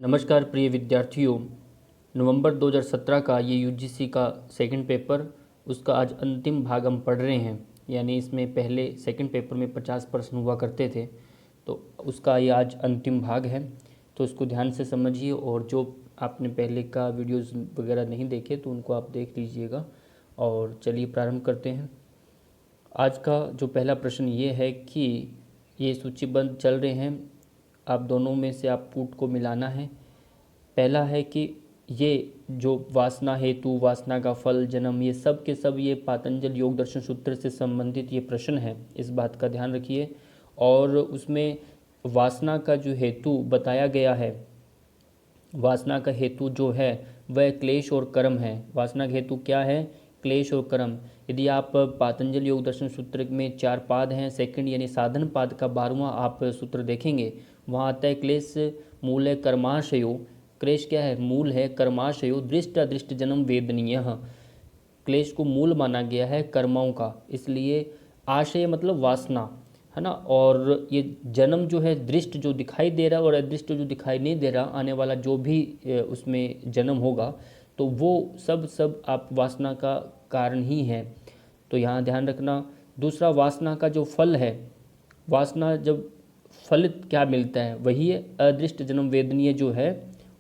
नमस्कार प्रिय विद्यार्थियों। नवंबर 2017 का ये यूजीसी का सेकंड पेपर, उसका आज अंतिम भाग हम पढ़ रहे हैं। यानी इसमें पहले सेकंड पेपर में 50 प्रश्न हुआ करते थे, तो उसका ये आज अंतिम भाग है। तो इसको ध्यान से समझिए, और जो आपने पहले का वीडियोज़ वगैरह नहीं देखे तो उनको आप देख लीजिएगा। और चलिए प्रारंभ करते हैं। आज का जो पहला प्रश्न ये है कि ये सूचीबद्ध चल रहे हैं, आप दोनों में से आप पुट को मिलाना है। पहला है कि ये जो वासना हेतु, वासना का फल, जन्म, ये सब के सब ये पातंजल योग दर्शन सूत्र से संबंधित ये प्रश्न है, इस बात का ध्यान रखिए। और उसमें वासना का जो हेतु बताया गया है, वासना का हेतु जो है वह क्लेश और कर्म है। वासना का हेतु क्या है? क्लेश और कर्म। यदि आप पातंजल योग दर्शन सूत्र में 4 पाद हैं, सेकंड यानी साधन पाद का 12वां आप सूत्र देखेंगे, वहाँ आता है क्लेश मूल है कर्माशयो। क्लेश क्या है? मूल है कर्माशयो दृष्ट अदृष्ट जन्म वेदनीय। क्लेश को मूल माना गया है कर्मों का, इसलिए आशय मतलब वासना है ना। और ये जन्म जो है, दृष्ट जो दिखाई दे रहा है और अदृष्ट जो दिखाई नहीं दे रहा, आने वाला जो भी उसमें जन्म होगा, तो वो सब आप वासना का कारण ही है। तो यहाँ ध्यान रखना। दूसरा, वासना का जो फल है, वासना जब फलित क्या मिलता है, वही है अदृष्ट जन्म वेदनीय जो है,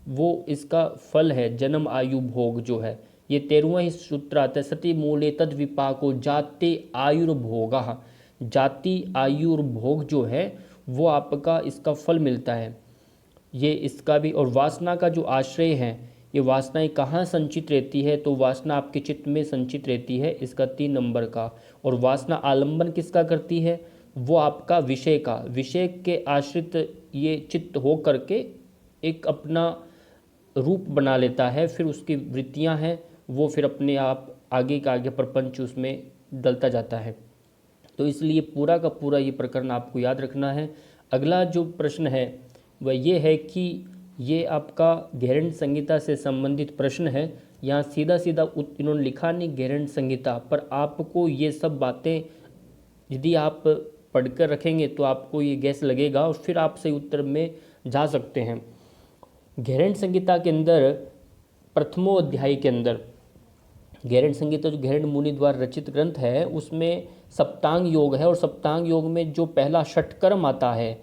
वो इसका फल है जन्म आयु भोग जो है। ये 13वां ही सूत्र आता है, सती मूले तद विपाको जाति आयुर्भोगा। जाति आयुर्भोग जो है वो आपका इसका फल मिलता है, ये इसका भी। और वासना का जो आश्रय है, ये वासनाएं कहाँ संचित रहती है? तो वासना आपके चित्त में संचित रहती है, इसका 3 नंबर का। और वासना आलंबन किसका करती है? वो आपका विषय का, विषय के आश्रित ये चित्त हो करके एक अपना रूप बना लेता है। फिर उसकी वृत्तियां हैं, वो फिर अपने आप आगे का आगे प्रपंच उसमें डलता जाता है। तो इसलिए पूरा का पूरा ये प्रकरण आपको याद रखना है। अगला जो प्रश्न है वह ये है कि ये आपका घेरंड संहिता से संबंधित प्रश्न है। यहाँ सीधा सीधा इन्होंने लिखा नहीं घेरंड संहिता, पर आपको ये सब बातें यदि आप पढ़कर रखेंगे तो आपको ये गैस लगेगा और फिर आप सही उत्तर में जा सकते हैं। घेरंड संहिता के अंदर प्रथमो अध्याय के अंदर, घेरंड संहिता जो घेरंड मुनि द्वारा रचित ग्रंथ है, उसमें सप्तांग योग है। और सप्तांग योग में जो पहला षटकर्म आता है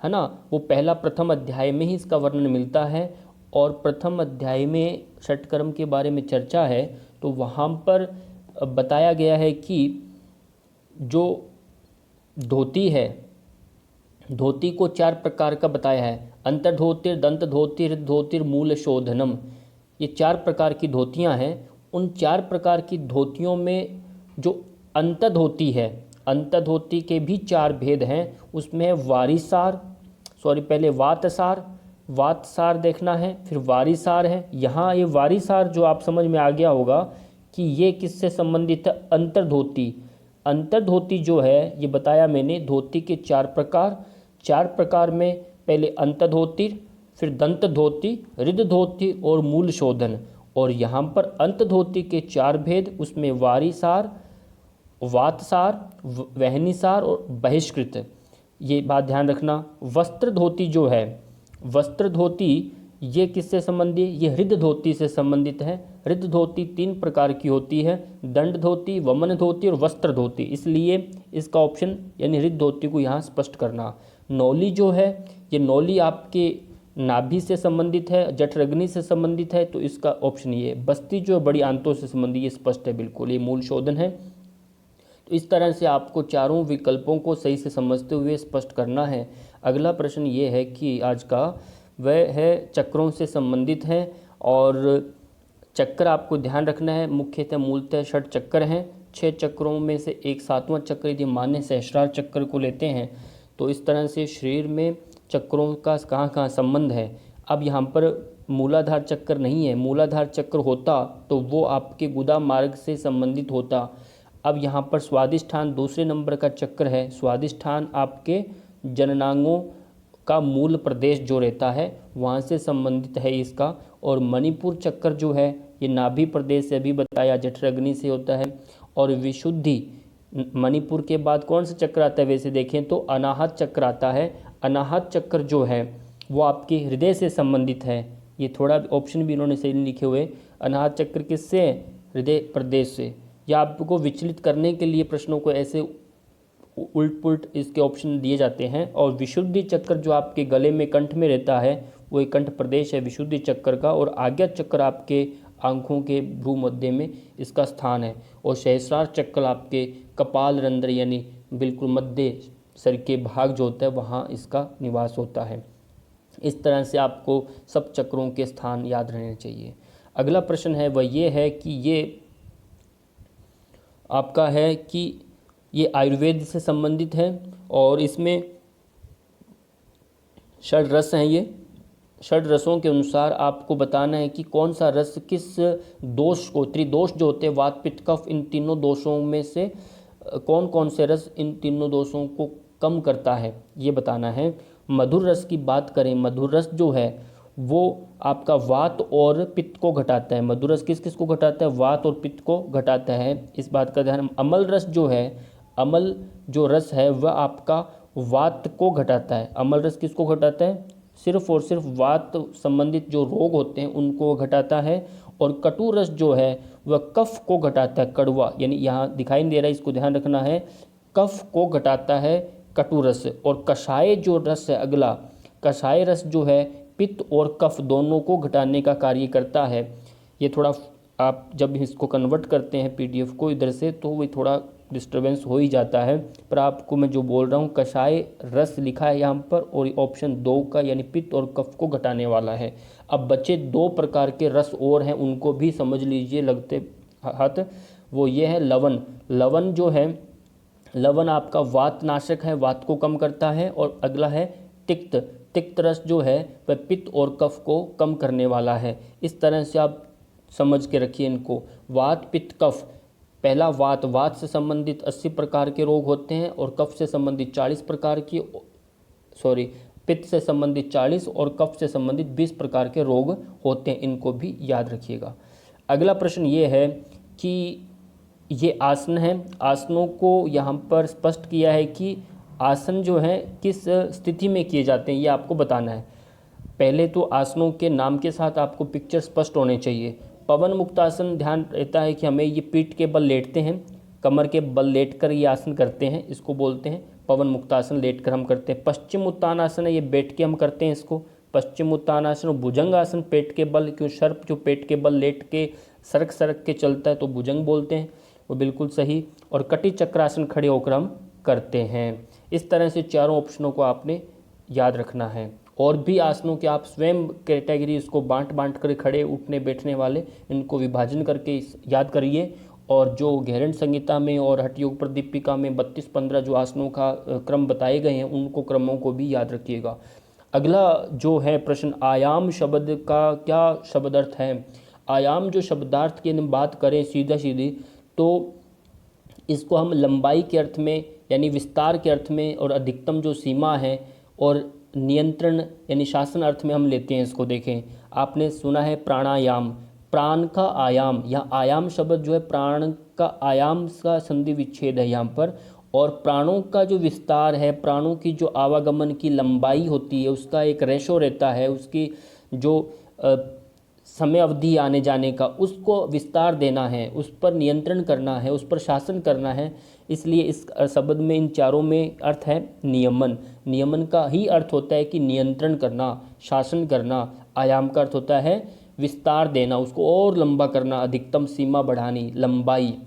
ना, वो पहला प्रथम अध्याय में ही इसका वर्णन मिलता है। और प्रथम अध्याय में षटकर्म के बारे में चर्चा है, तो वहाँ पर बताया गया है कि जो धोती है, धोती को 4 प्रकार का बताया है, अंतर्धोतिर, दंत धोतिर, हृद धोतिर, मूल शोधनम। ये 4 प्रकार की धोतियां हैं। उन 4 प्रकार की धोतियों में जो अंतर्धोती है, अंतर्धोती के भी 4 भेद हैं। उसमें वारीसार, पहले वातसार, वातसार देखना है, फिर वारीसार है। यहाँ ये वारीसार जो आप समझ में आ गया होगा कि ये किससे संबंधित है? अंतर्धोती। अंतर्धोती जो है ये बताया मैंने, धोती के 4 प्रकार। 4 प्रकार में पहले अंतर्धोती, फिर दंत धोती, हृद धोती और मूल शोधन। और यहाँ पर अंतर्धोती के 4 भेद, उसमें वारीसार, वातसार, वहनीसार और बहिष्कृत। ये बात ध्यान रखना। वस्त्र धोती जो है, वस्त्र धोती ये किससे संबंधित? ये हृद धोती से संबंधित है। हृद धोती 3 प्रकार की होती है, दंड धोती, वमन धोती और वस्त्र धोती। इसलिए इसका ऑप्शन यानी हृद धोती को यहाँ स्पष्ट करना। नौली जो है, ये नौली आपके नाभि से संबंधित है, जठरग्नि से संबंधित है, तो इसका ऑप्शन ये। बस्ती जो बड़ी आंतों से संबंधित, ये स्पष्ट है बिल्कुल, ये मूल शोधन है। तो इस तरह से आपको चारों विकल्पों को सही से समझते हुए स्पष्ट करना है। अगला प्रश्न ये है कि आज का वह है चक्रों से संबंधित है। और चक्र आपको ध्यान रखना है, मुख्यतः मूलतः 6 चक्र हैं। 6 चक्रों में से एक 7वां चक्र यदि मान्य सहस्रार चक्र को लेते हैं, तो इस तरह से शरीर में चक्रों का कहाँ कहाँ संबंध है। अब यहाँ पर मूलाधार चक्र नहीं है, मूलाधार चक्र होता तो वो आपके गुदा मार्ग से संबंधित होता। अब यहाँ पर स्वादिष्ठान दूसरे नंबर का चक्र है। स्वादिष्ठान आपके जननांगों का मूल प्रदेश जो रहता है वहाँ से संबंधित है इसका। और मणिपुर चक्र जो है ये नाभि प्रदेश से भी बताया, जठराग्नि से होता है। और विशुद्धि, मणिपुर के बाद कौन सा चक्र आता है? वैसे देखें तो अनाहत चक्र आता है। अनाहत चक्र जो है वो आपके हृदय से संबंधित है। ये थोड़ा ऑप्शन भी इन्होंने सही नहीं लिखे हुए। अनाहत चक्र किससे है? हृदय प्रदेश से। या आपको विचलित करने के लिए प्रश्नों को ऐसे उल्ट पुल्ट इसके ऑप्शन दिए जाते हैं। और विशुद्धि चक्र जो आपके गले में कंठ में रहता है वो एक कंठ प्रदेश है विशुद्धि चक्र का। और आज्ञा चक्र आपके आँखों के भ्रूमध्य में इसका स्थान है। और सहस्रार चक्र आपके कपाल रंध्र यानी बिल्कुल मध्य शरीर के भाग जो होता है वहाँ इसका निवास होता है। इस तरह से आपको सब चक्रों के स्थान याद रहने चाहिए। अगला प्रश्न है वह ये है कि ये आपका है कि ये आयुर्वेद से संबंधित है और इसमें षड रस हैं। ये षड रसों के अनुसार आपको बताना है कि कौन सा रस किस दोष को, त्रिदोष जो होते हैं वात पित्त कफ, इन तीनों दोषों में से कौन कौन से रस इन तीनों दोषों को कम करता है, ये बताना है। मधुर रस की बात करें, मधुर रस जो है वो आपका वात और पित्त को घटाता है। मधुर रस किस किस को घटाता है? वात और पित्त को घटाता है, इस बात का ध्यान। अमल रस जो है, अमल जो रस है वह आपका वात को घटाता है। अमल रस किसको घटाता है? सिर्फ और सिर्फ वात संबंधित जो रोग होते हैं उनको घटाता है। और कटु रस जो है वह कफ को घटाता है, कड़वा, यानी यहाँ दिखाई नहीं दे रहा है, इसको ध्यान रखना है, कफ को घटाता है कटु रस। और कषाय जो रस है अगला, कषाय रस जो है पित्त और कफ दोनों को घटाने का कार्य करता है। ये थोड़ा आप जब इसको कन्वर्ट करते हैं पीडीएफ को इधर से तो वो थोड़ा डिस्टर्बेंस हो ही जाता है, पर आपको मैं जो बोल रहा हूँ कषाय रस लिखा है यहाँ पर और ऑप्शन 2 का यानी पित्त और कफ को घटाने वाला है। अब बचे 2 प्रकार के रस और हैं, उनको भी समझ लीजिए लगते हाथ। वो ये है लवण। लवण जो है, लवण आपका वात नाशक है, वात को कम करता है। और अगला है तिक्त। तिक्त रस जो है वह पित्त और कफ को कम करने वाला है। इस तरह से आप समझ के रखिए इनको। वात पित्त कफ, पहला वात, वात से संबंधित 80 प्रकार के रोग होते हैं और कफ से संबंधित 40 प्रकार की, सॉरी, पित्त से संबंधित 40 और कफ से संबंधित 20 प्रकार के रोग होते हैं, इनको भी याद रखिएगा। अगला प्रश्न ये है कि ये आसन है, आसनों को यहाँ पर स्पष्ट किया है कि आसन जो है किस स्थिति में किए जाते हैं ये आपको बताना है। पहले तो आसनों के नाम के साथ आपको पिक्चर स्पष्ट होने चाहिए। पवन मुक्तासन ध्यान रहता है कि हमें ये पीठ के बल लेटते हैं, कमर के बल लेटकर ये आसन करते हैं, इसको बोलते हैं पवन मुक्तासन, लेटकर हम करते हैं। पश्चिम उत्तानासन है, ये बैठ के हम करते हैं इसको पश्चिम उत्तानासन। और भुजंग आसन पेट के बल, क्यों सर्प जो पेट के बल लेट के सरक सरक के चलता है तो भुजंग बोलते हैं, वो बिल्कुल सही। और कटी चक्रासन खड़े होकर हम करते हैं। इस तरह से चारों ऑप्शनों को आपने याद रखना है। और भी आसनों के आप स्वयं कैटेगरी इसको बांट कर खड़े उठने बैठने वाले, इनको विभाजन करके याद करिए। और जो गैरंट संहिता में और हठ योग प्रदीपिका में 32-15 जो आसनों का क्रम बताए गए हैं उनको क्रमों को भी याद रखिएगा। अगला जो है प्रश्न, आयाम शब्द का क्या शब्द अर्थ है? आयाम जो शब्दार्थ की हम बात करें सीधा सीधी तो इसको हम लंबाई के अर्थ में यानी विस्तार के अर्थ में और अधिकतम जो सीमा है और नियंत्रण यानी शासन अर्थ में हम लेते हैं इसको। देखें, आपने सुना है प्राणायाम, प्राण का आयाम, यहाँ आयाम शब्द जो है प्राण का आयाम का संधि विच्छेद है यहाँ पर। और प्राणों का जो विस्तार है, प्राणों की जो आवागमन की लंबाई होती है उसका एक रेशो रहता है, उसकी जो समय अवधि आने जाने का, उसको विस्तार देना है, उस पर नियंत्रण करना है, उस पर शासन करना है। इसलिए इस शब्द में इन चारों में अर्थ है नियमन। नियमन का ही अर्थ होता है कि नियंत्रण करना, शासन करना। आयाम का अर्थ होता है विस्तार देना, उसको और लंबा करना, अधिकतम सीमा बढ़ानी, लंबाई।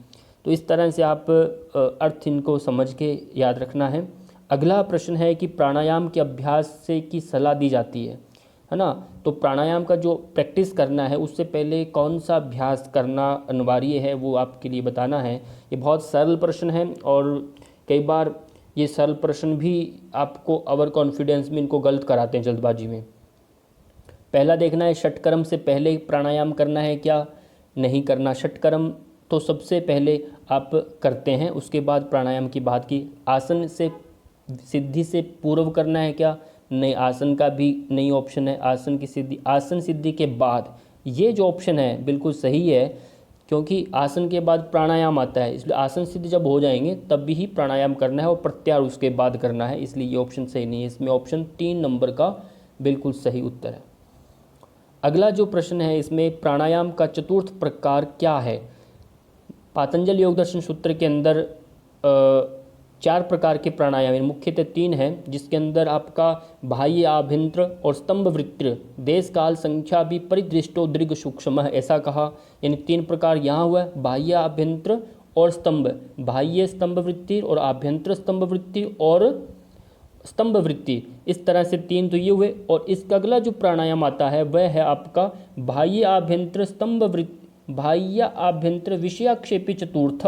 तो इस तरह से आप अर्थ इनको समझ के याद रखना है। अगला प्रश्न है कि प्राणायाम के अभ्यास से की सलाह दी जाती है ना। तो प्राणायाम का जो प्रैक्टिस करना है उससे पहले कौन सा अभ्यास करना अनिवार्य है वो आपके लिए बताना है। ये बहुत सरल प्रश्न है और कई बार ये सरल प्रश्न भी आपको ओवर कॉन्फिडेंस में इनको गलत कराते हैं जल्दबाजी में। पहला देखना है षटकर्म से पहले प्राणायाम करना है क्या नहीं करना। षटकर्म तो सबसे पहले आप करते हैं, उसके बाद प्राणायाम की बात की। आसन से सिद्धि से पूर्व करना है क्या नहीं, आसन का भी नहीं ऑप्शन है। आसन की सिद्धि, आसन सिद्धि के बाद, ये जो ऑप्शन है बिल्कुल सही है क्योंकि आसन के बाद प्राणायाम आता है, इसलिए आसन सिद्धि जब हो जाएंगे तब भी ही प्राणायाम करना है और प्रत्याहार उसके बाद करना है, इसलिए ये ऑप्शन सही नहीं है। इसमें ऑप्शन 3 नंबर का बिल्कुल सही उत्तर है। अगला जो प्रश्न है इसमें प्राणायाम का चतुर्थ प्रकार क्या है। पातंजल योग दर्शन सूत्र के अंदर 4 प्रकार के प्राणायाम, मुख्यतः 3 हैं, जिसके अंदर आपका बाह्य आभ्यंतर और स्तंभ वृत्ति, देश काल संख्या भी परिदृष्टो दीर्घ सूक्ष्म, ऐसा कहा। यानी 3 प्रकार यहाँ हुआ है, बाह्य आभ्यंतर और स्तंभ, बाह्य स्तंभ वृत्ति और आभ्यंतर स्तंभ वृत्ति और स्तंभ वृत्ति, इस तरह से 3 तो ये हुए। और इसका अगला जो प्राणायाम आता है वह है आपका बाह्य आभ्यंतर स्तंभ वृत्ति, बाह्य आभ्यंतर विषयाक्षेपी चतुर्थ,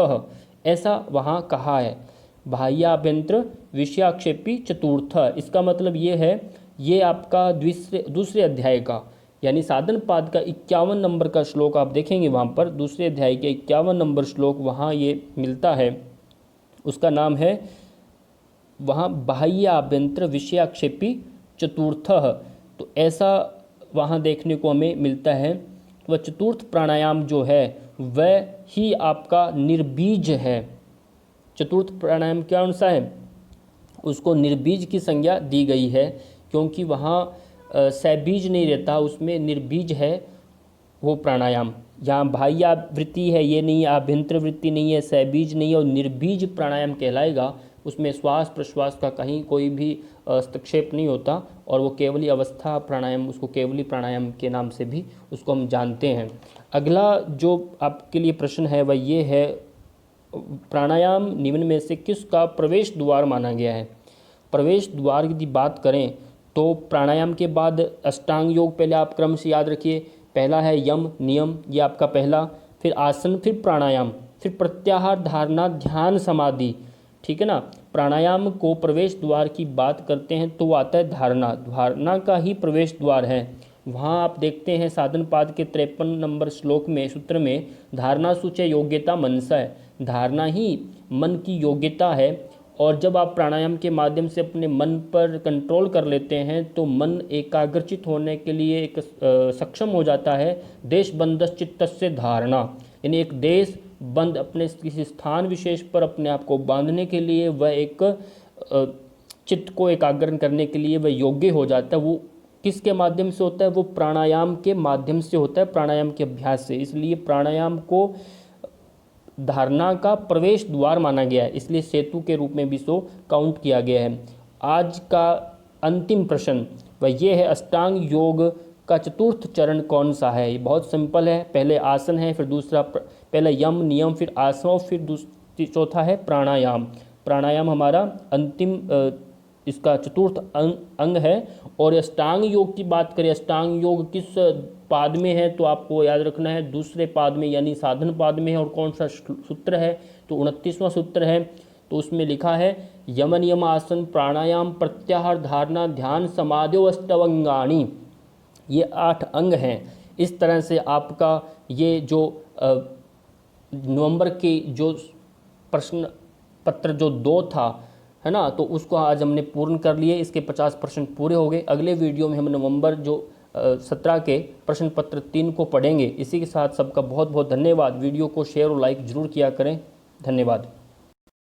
ऐसा वहाँ कहा है, बाह्य आभ्यंतर विषयाक्षेपी चतुर्थ। इसका मतलब ये है, ये आपका दूसरे अध्याय का यानी साधन पाद का 51 नंबर का श्लोक आप देखेंगे, वहाँ पर दूसरे अध्याय के 51 नंबर श्लोक वहाँ ये मिलता है, उसका नाम है वहाँ बाह्य आभ्यंतर विषयाक्षेपी चतुर्थ। तो ऐसा वहाँ देखने को हमें मिलता है। वह चतुर्थ प्राणायाम जो है वह ही आपका निर्बीज है। चतुर्थ प्राणायाम कौन सा है, उसको निर्बीज की संज्ञा दी गई है, क्योंकि वहाँ सबीज नहीं रहता, उसमें निर्बीज है वो प्राणायाम। जहाँ बाह्य वृत्ति है ये नहीं, आभ्यंतर वृत्ति नहीं है, सबीज नहीं है, और निर्बीज प्राणायाम कहलाएगा। उसमें श्वास प्रश्वास का कहीं कोई भी हस्तक्षेप नहीं होता, और वो केवली अवस्था प्राणायाम, उसको केवली प्राणायाम के नाम से भी उसको हम जानते हैं। अगला जो आपके लिए प्रश्न है वह ये है, प्राणायाम निम्न में से किसका प्रवेश द्वार माना गया है। प्रवेश द्वार की बात करें तो प्राणायाम के बाद अष्टांग योग पहले आप क्रम से याद रखिए, पहला है यम नियम, ये आपका पहला, फिर आसन, फिर प्राणायाम, फिर प्रत्याहार, धारणा, ध्यान, समाधि, ठीक है ना। प्राणायाम को प्रवेश द्वार की बात करते हैं तो वो आता है धारणा, धारणा का ही प्रवेश द्वार है। वहाँ आप देखते हैं साधन पाद के 53 नंबर श्लोक में, सूत्र में, धारणा सूचे योग्यता मनसा है, धारणा ही मन की योग्यता है। और जब आप प्राणायाम के माध्यम से अपने मन पर कंट्रोल कर लेते हैं तो मन एकाग्रचित होने के लिए एक सक्षम हो जाता है। देश बंधस चित्तस्य धारणा, यानी एक देश बंद अपने किसी स्थान विशेष पर अपने आप को बांधने के लिए, वह एक चित्त को एकाग्र करने के लिए वह योग्य हो जाता है। वो किसके माध्यम से होता है, वो प्राणायाम के माध्यम से होता है, प्राणायाम के अभ्यास से। इसलिए प्राणायाम को धारणा का प्रवेश द्वार माना गया है, इसलिए सेतु के रूप में भी इसको काउंट किया गया है। आज का अंतिम प्रश्न वह ये है, अष्टांग योग का चतुर्थ चरण कौन सा है। ये बहुत सिंपल है, पहले आसन है, फिर दूसरा पहले यम नियम, फिर आसन, फिर चौथा है प्राणायाम। प्राणायाम हमारा अंतिम इसका चतुर्थ अंग है। और अष्टांग योग की बात करें, अष्टांग योग किस पाद में है, तो आपको याद रखना है दूसरे पाद में, यानी साधन पाद में है। और कौन सा सूत्र है, तो 29वां सूत्र है। तो उसमें लिखा है यम नियम आसन प्राणायाम प्रत्याहार धारणा ध्यान समाधि अष्टवंगाणी, ये 8 अंग हैं। इस तरह से आपका ये जो नवंबर की जो प्रश्न पत्र जो 2 था, है ना, तो उसको आज हमने पूर्ण कर लिए। इसके 50% पूरे हो गए। अगले वीडियो में हम नवंबर जो 17 के प्रश्न पत्र 3 को पढ़ेंगे। इसी के साथ सबका बहुत बहुत धन्यवाद। वीडियो को शेयर और लाइक जरूर किया करें। धन्यवाद।